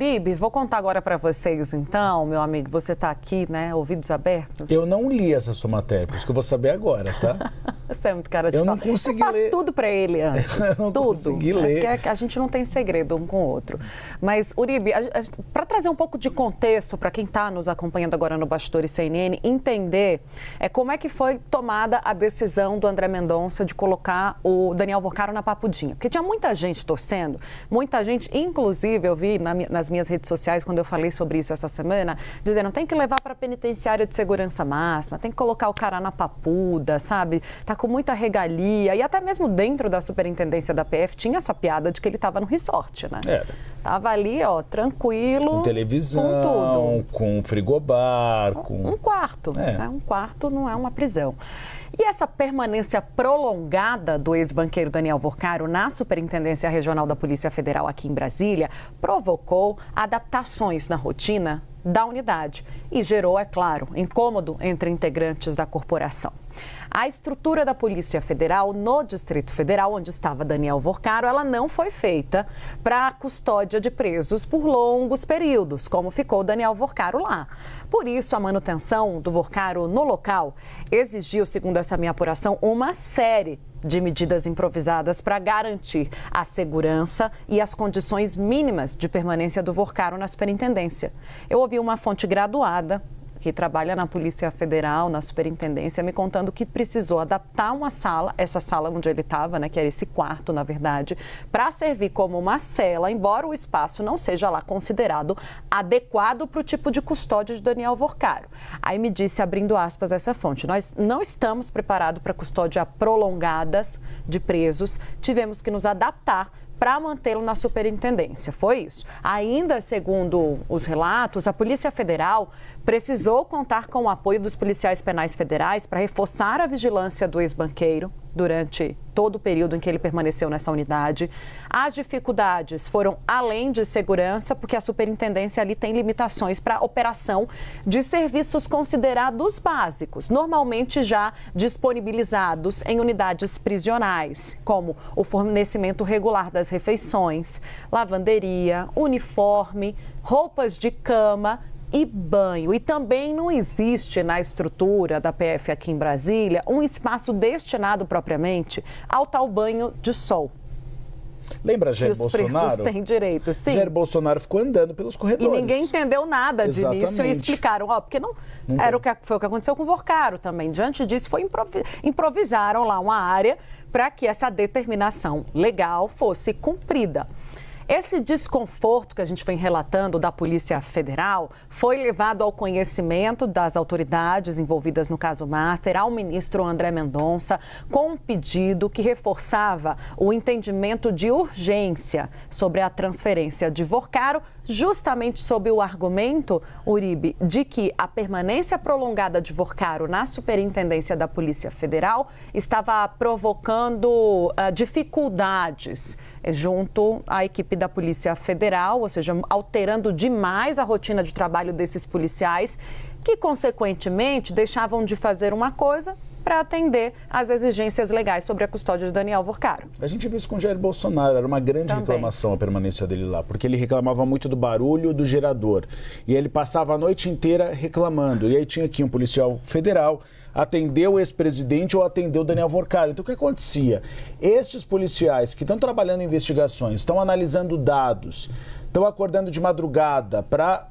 Uribe, vou contar agora para vocês, então, meu amigo, você está aqui, né, ouvidos abertos. Eu não li essa sua matéria, por isso que eu vou saber agora, tá? Você é muito cara de Eu pau. não consegui Eu faço ler. tudo para ele antes, Eu não tudo. consegui ler. É que a gente não tem segredo um com o outro. Mas, Uribe, para trazer um pouco de contexto para quem está nos acompanhando agora no Bastidores CNN, entender como é que foi tomada a decisão do André Mendonça de colocar o Daniel Vorcaro na papudinha. Porque tinha muita gente torcendo, muita gente, inclusive eu vi nas minhas redes sociais, quando eu falei sobre isso essa semana, dizendo, tem que levar para a penitenciária de segurança máxima, tem que colocar o cara na papuda, sabe? Tá com muita regalia. E até mesmo dentro da superintendência da PF tinha essa piada de que ele estava no resort, né? Era. Tava ali, ó, tranquilo. Com televisão, com tudo. com frigobar, com... Um quarto, né? Um quarto não é uma prisão. E essa permanência prolongada do ex-banqueiro Daniel Vorcaro na Superintendência Regional da Polícia Federal aqui em Brasília provocou adaptações na rotina da unidade e gerou, é claro, incômodo entre integrantes da corporação. A estrutura da Polícia Federal no Distrito Federal, onde estava Daniel Vorcaro, ela não foi feita para a custódia de presos por longos períodos, como ficou Daniel Vorcaro lá. Por isso, a manutenção do Vorcaro no local exigiu, segundo essa minha apuração, uma série de medidas improvisadas para garantir a segurança e as condições mínimas de permanência do Vorcaro na superintendência. Eu ouvi uma fonte graduada que trabalha na Polícia Federal, na superintendência, me contando que precisou adaptar uma sala, essa sala onde ele estava, né, que era esse quarto, na verdade, para servir como uma cela, embora o espaço não seja lá considerado adequado para o tipo de custódia de Daniel Vorcaro. Aí me disse, abrindo aspas, essa fonte, nós não estamos preparados para custódia prolongadas de presos, tivemos que nos adaptar para mantê-lo na superintendência. Foi isso. Ainda, segundo os relatos, a Polícia Federal precisou contar com o apoio dos policiais penais federais para reforçar a vigilância do ex-banqueiro durante todo o período em que ele permaneceu nessa unidade. As dificuldades foram além de segurança, porque a superintendência ali tem limitações para a operação de serviços considerados básicos, normalmente já disponibilizados em unidades prisionais, como o fornecimento regular das refeições, lavanderia, uniforme, roupas de cama e banho. E também não existe na estrutura da PF aqui em Brasília um espaço destinado propriamente ao tal banho de sol. Lembra Jair que os Bolsonaro? presos têm direito, sim. Jair Bolsonaro ficou andando pelos corredores. E ninguém entendeu nada de Exatamente. início e explicaram, porque não era foi o que aconteceu com o Vorcaro também. Diante disso, improvisaram lá uma área para que essa determinação legal fosse cumprida. Esse desconforto que a gente vem relatando da Polícia Federal foi levado ao conhecimento das autoridades envolvidas no caso Master, ao ministro André Mendonça, com um pedido que reforçava o entendimento de urgência sobre a transferência de Vorcaro, justamente sob o argumento, Uribe, de que a permanência prolongada de Vorcaro na Superintendência da Polícia Federal estava provocando dificuldades junto à equipe da Polícia Federal, ou seja, alterando demais a rotina de trabalho desses policiais, que, consequentemente, deixavam de fazer uma coisa para atender às exigências legais sobre a custódia de Daniel Vorcaro. A gente viu isso com Jair Bolsonaro, era uma grande reclamação a permanência dele lá, porque ele reclamava muito do barulho do gerador. E ele passava a noite inteira reclamando. E aí tinha aqui um policial federal, atendeu o ex-presidente ou atendeu o Daniel Vorcaro. Então o que acontecia? Estes policiais que estão trabalhando em investigações, estão analisando dados, estão acordando de madrugada para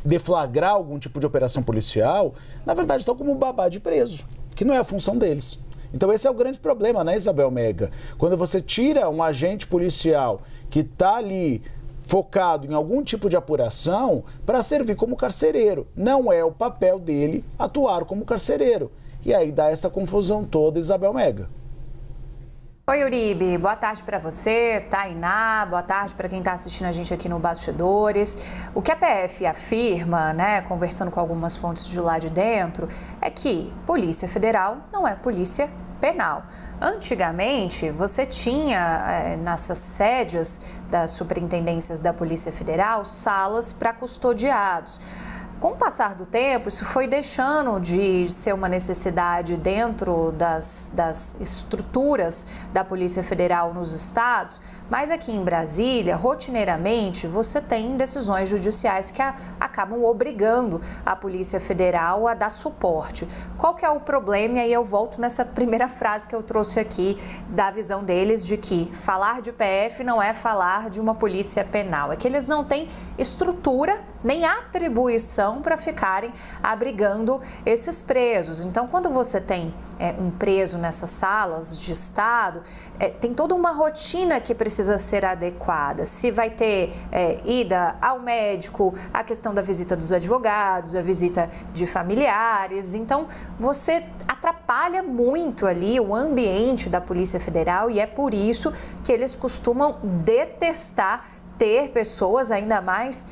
deflagrar algum tipo de operação policial, na verdade estão como babá de preso, que não é a função deles. Então esse é o grande problema, né, Isabel Mega? Quando você tira um agente policial que está ali focado em algum tipo de apuração para servir como carcereiro. Não é o papel dele atuar como carcereiro. E aí dá essa confusão toda, Isabel Mega. Oi, Uribe. Boa tarde para você, Tainá. Boa tarde para quem está assistindo a gente aqui no Bastidores. O que a PF afirma, né, conversando com algumas fontes de lá de dentro, é que Polícia Federal não é polícia penal. Antigamente, você tinha nessas sedes das superintendências da Polícia Federal salas para custodiados. Com o passar do tempo, isso foi deixando de ser uma necessidade dentro das estruturas da Polícia Federal nos estados, mas aqui em Brasília, rotineiramente, você tem decisões judiciais que acabam obrigando a Polícia Federal a dar suporte. Qual que é o problema? E aí eu volto nessa primeira frase que eu trouxe aqui, da visão deles de que falar de PF não é falar de uma polícia penal, é que eles não têm estrutura nem atribuição para ficarem abrigando esses presos. Então, quando você tem um preso nessas salas de estado, tem toda uma rotina que precisa ser adequada. Se vai ter ida ao médico, a questão da visita dos advogados, a visita de familiares. Então, você atrapalha muito ali o ambiente da Polícia Federal e é por isso que eles costumam detestar ter pessoas ainda mais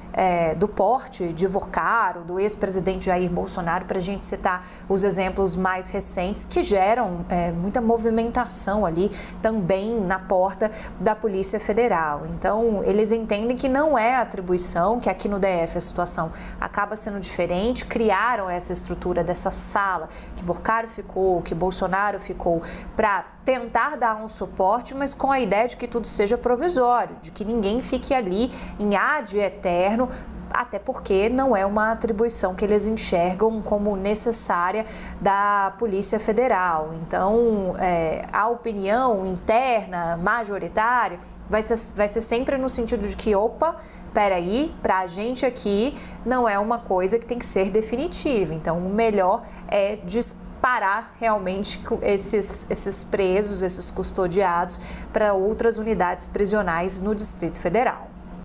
do porte de Vorcaro, do ex-presidente Jair Bolsonaro, para a gente citar os exemplos mais recentes que geram muita movimentação ali também na porta da Polícia Federal. Então, eles entendem que não é atribuição, que aqui no DF a situação acaba sendo diferente, criaram essa estrutura dessa sala que Vorcaro ficou, que Bolsonaro ficou, para tentar dar um suporte, mas com a ideia de que tudo seja provisório, de que ninguém fique ali em ad eterno, até porque não é uma atribuição que eles enxergam como necessária da Polícia Federal. Então, a opinião interna, majoritária, vai ser sempre no sentido de que, peraí, para a gente aqui não é uma coisa que tem que ser definitiva. Então, o melhor é parar realmente esses presos, esses custodiados para outras unidades prisionais no Distrito Federal.